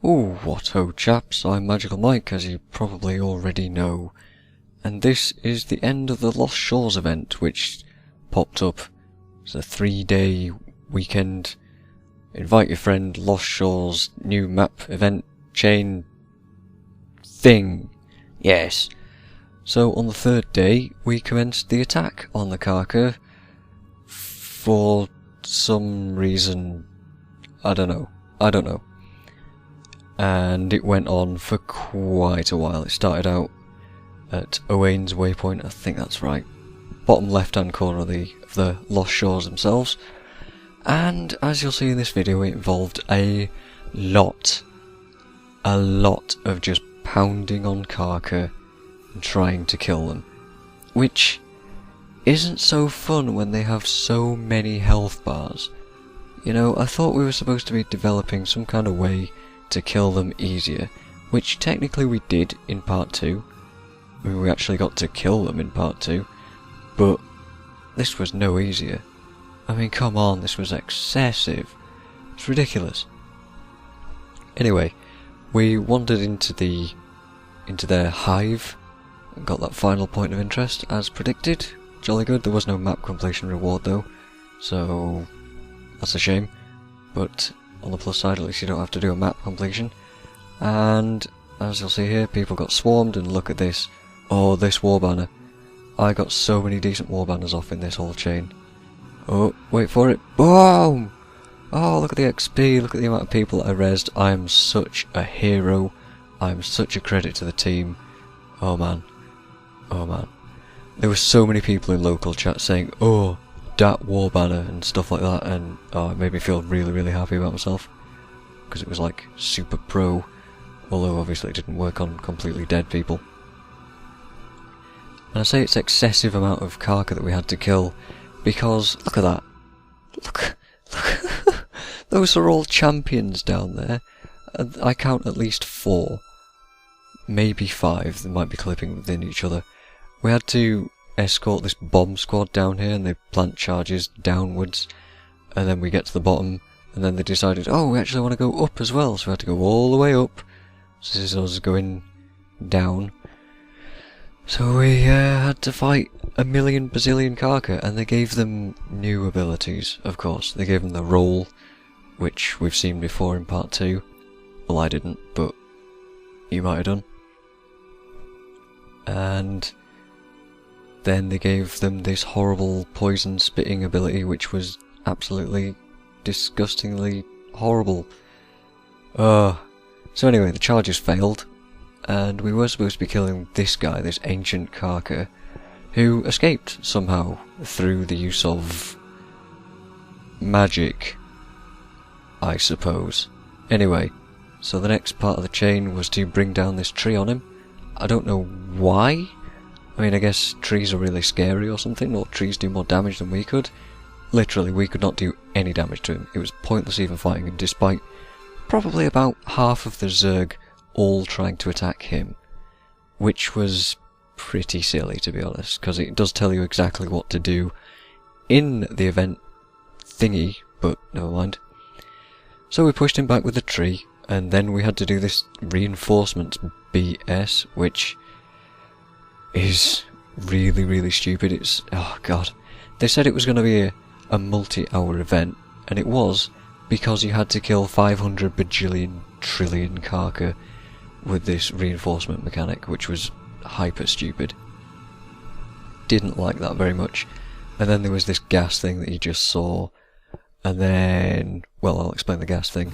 Ooh, what ho chaps, I'm Magical Mike, as you probably already know. And this is the end of the Lost Shores event, which popped up. It's a 3-day weekend. Invite your friend, Lost Shores, new map, event, chain, thing. Yes. So on the 3rd day, we commenced the attack on the Karka. For some reason, I don't know. And it went on for quite a while. It started out at Owain's Waypoint, I think that's right. Bottom left hand corner of the Lost Shores themselves. And as you'll see in this video, it involved a lot of just pounding on Karka and trying to kill them. Which isn't so fun when they have so many health bars. You know, I thought we were supposed to be developing some kind of way to kill them easier, which technically we did in part 2. I mean, we actually got to kill them in part 2, but this was no easier. I mean, come on, this was excessive. It's ridiculous. Anyway, we wandered into their Hive, and got that final point of interest, as predicted. Jolly good. There was no map completion reward though, so that's a shame. But on the plus side, at least you don't have to do a map completion. And as you'll see here, people got swarmed, and look at this. Oh, this war banner. I got so many decent war banners off in this whole chain. Oh, wait for it. Boom! Oh, look at the XP, look at the amount of people I rezzed. I am such a hero. I am such a credit to the team. Oh man. Oh man. There were so many people in local chat saying, oh, that war banner and stuff like that, and it made me feel really happy about myself. Because it was like super pro, although obviously it didn't work on completely dead people. And I say it's excessive amount of Karka that we had to kill, because look at that. Look. Those are all champions down there. I count at least 4. Maybe 5, they might be clipping within each other. We had to escort this bomb squad down here, and they plant charges downwards, and then we get to the bottom, and then they decided, oh, we actually want to go up as well, so we had to go all the way up. So this is us going down. So we had to fight a million bazillion Karka, and they gave them new abilities, of course. They gave them the roll, which we've seen before in part 2. Well, I didn't, but you might have done. And then they gave them this horrible poison spitting ability, which was absolutely disgustingly horrible. So anyway, the charges failed, and we were supposed to be killing this guy, this ancient Karka, who escaped somehow through the use of magic, I suppose. Anyway, so the next part of the chain was to bring down this tree on him. I don't know why. I mean, I guess trees are really scary or something, or trees do more damage than we could. Literally, we could not do any damage to him. It was pointless even fighting him, despite probably about half of the Zerg all trying to attack him. Which was pretty silly, to be honest, because it does tell you exactly what to do in the event thingy, but never mind. So we pushed him back with the tree, and then we had to do this reinforcement BS, which is really stupid. It's, oh god. They said it was going to be a multi-hour event, and it was, because you had to kill 500 bajillion trillion Karka with this reinforcement mechanic, which was hyper stupid. Didn't like that very much. And then there was this gas thing that you just saw, and then, well, I'll explain the gas thing.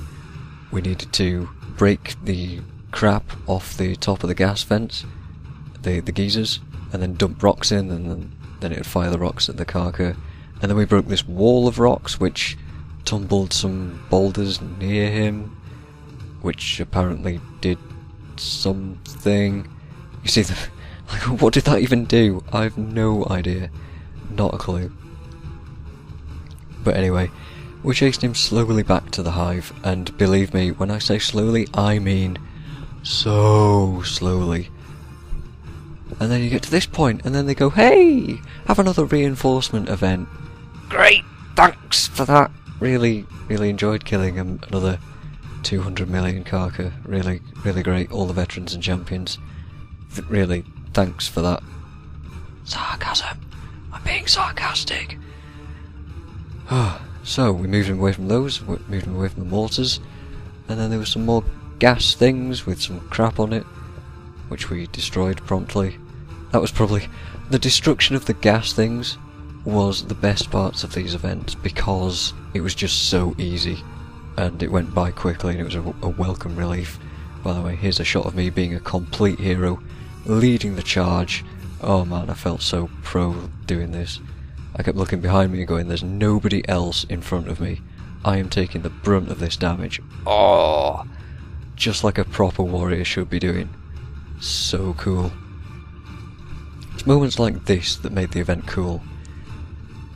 We needed to break the crap off the top of the gas vents, the geysers, and then dump rocks in, and then it would fire the rocks at the Karka. And then we broke this wall of rocks, which tumbled some boulders near him, which apparently did something. You see, like, what did that even do? I have no idea. Not a clue. But anyway, we chased him slowly back to the Hive, and believe me, when I say slowly, I mean so slowly. And then you get to this point, and then they go, hey, have another reinforcement event. Great, thanks for that. Really enjoyed killing another 200 million Karka. Really, really great. All the veterans and champions. Really, thanks for that. Sarcasm. I'm being sarcastic. So, we moved him away from those, we moved him away from the mortars, and then there were some more gas things with some crap on it, which we destroyed promptly. That was probably... the destruction of the gas things was the best parts of these events, because it was just so easy, and it went by quickly, and it was a welcome relief. By the way, here's a shot of me being a complete hero, leading the charge. Oh man, I felt so pro doing this. I kept looking behind me and going, there's nobody else in front of me. I am taking the brunt of this damage. Oh! Just like a proper warrior should be doing. So cool. It's moments like this that made the event cool.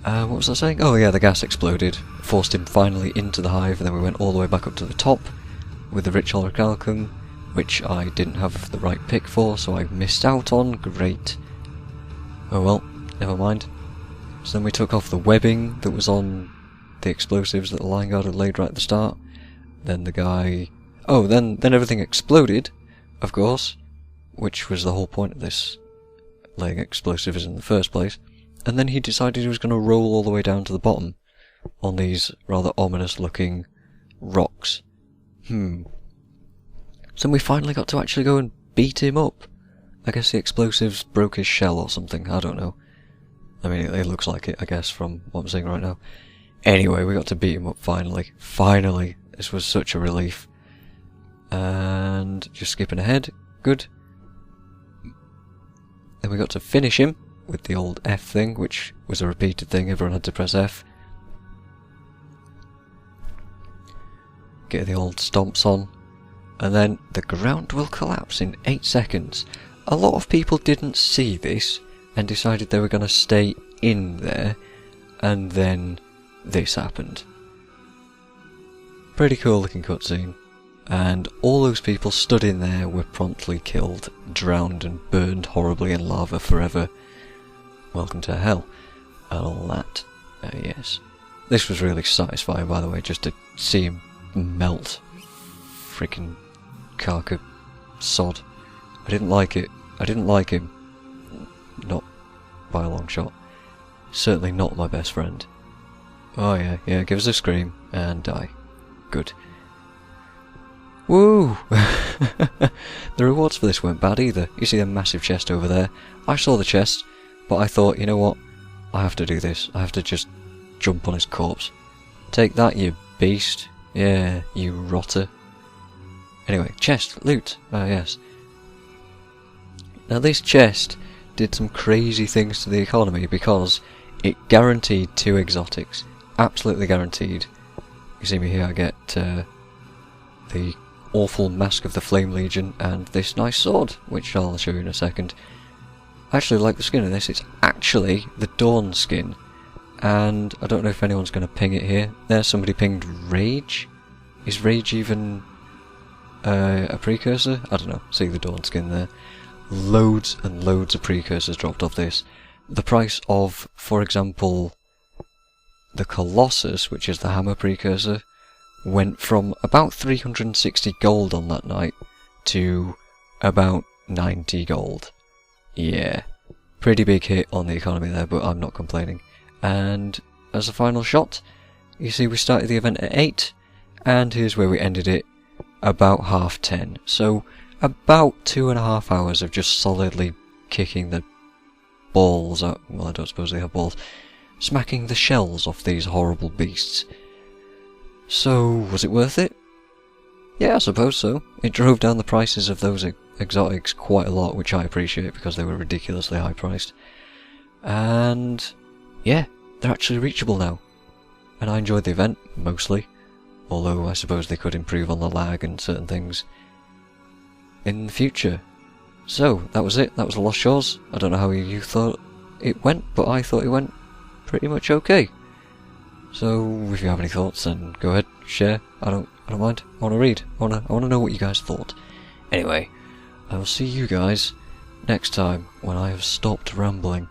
What was I saying? Oh yeah, the gas exploded. Forced him finally into the hive, and then we went all the way back up to the top with the rich orichalcum, which I didn't have the right pick for, so I missed out on. Great. Oh well, never mind. So then we took off the webbing that was on the explosives that the line guard had laid right at the start. Then the guy... oh, then everything exploded, of course, which was the whole point of this laying explosives in the first place. And then he decided he was going to roll all the way down to the bottom on these rather ominous looking rocks. So we finally got to actually go and beat him up. I guess the explosives broke his shell or something, I don't know. I mean, it looks like it, I guess, from what I'm saying right now. Anyway, we got to beat him up finally. Finally! This was such a relief. And just skipping ahead. Good. Then we got to finish him with the old F thing, which was a repeated thing, everyone had to press F. Get the old stomps on. And then the ground will collapse in 8 seconds. A lot of people didn't see this and decided they were going to stay in there, and then this happened. Pretty cool looking cutscene. And all those people stood in there were promptly killed, drowned and burned horribly in lava forever. Welcome to hell. And all that. Yes. This was really satisfying, by the way, just to see him melt. Freaking Karka sod. I didn't like it. I didn't like him. Not by a long shot. Certainly not my best friend. Oh yeah, give us a scream and die. Good. Woo! The rewards for this weren't bad either. You see a massive chest over there. I saw the chest, but I thought, you know what? I have to do this. I have to just jump on his corpse. Take that, you beast. Yeah, you rotter. Anyway, chest, loot. Ah, yes. Now this chest did some crazy things to the economy because it guaranteed 2 exotics. Absolutely guaranteed. You see me here, I get the awful Mask of the Flame Legion and this nice sword, which I'll show you in a second. I actually like the skin of this. It's actually the Dawn skin. And I don't know if anyone's going to ping it here. There's somebody pinged Rage. Is Rage even a precursor? I don't know. See the Dawn skin there. Loads and loads of precursors dropped off this. The price of, for example, the Colossus, which is the hammer precursor, went from about 360 gold on that night to about 90 gold. Yeah, pretty big hit on the economy there, but I'm not complaining. And as a final shot, you see we started the event at 8, and here's where we ended it, about 10:30. So about 2.5 hours of just solidly kicking the balls out. Well, I don't suppose they have balls. Smacking the shells off these horrible beasts. So, was it worth it? Yeah, I suppose so. It drove down the prices of those exotics quite a lot, which I appreciate because they were ridiculously high priced. And yeah, they're actually reachable now. And I enjoyed the event, mostly. Although I suppose they could improve on the lag and certain things in the future. So, that was it. That was the Lost Shores. I don't know how you thought it went, but I thought it went pretty much okay. So, if you have any thoughts, then go ahead, share. I don't mind. I want to read. I want to know what you guys thought. Anyway, I will see you guys next time when I have stopped rambling.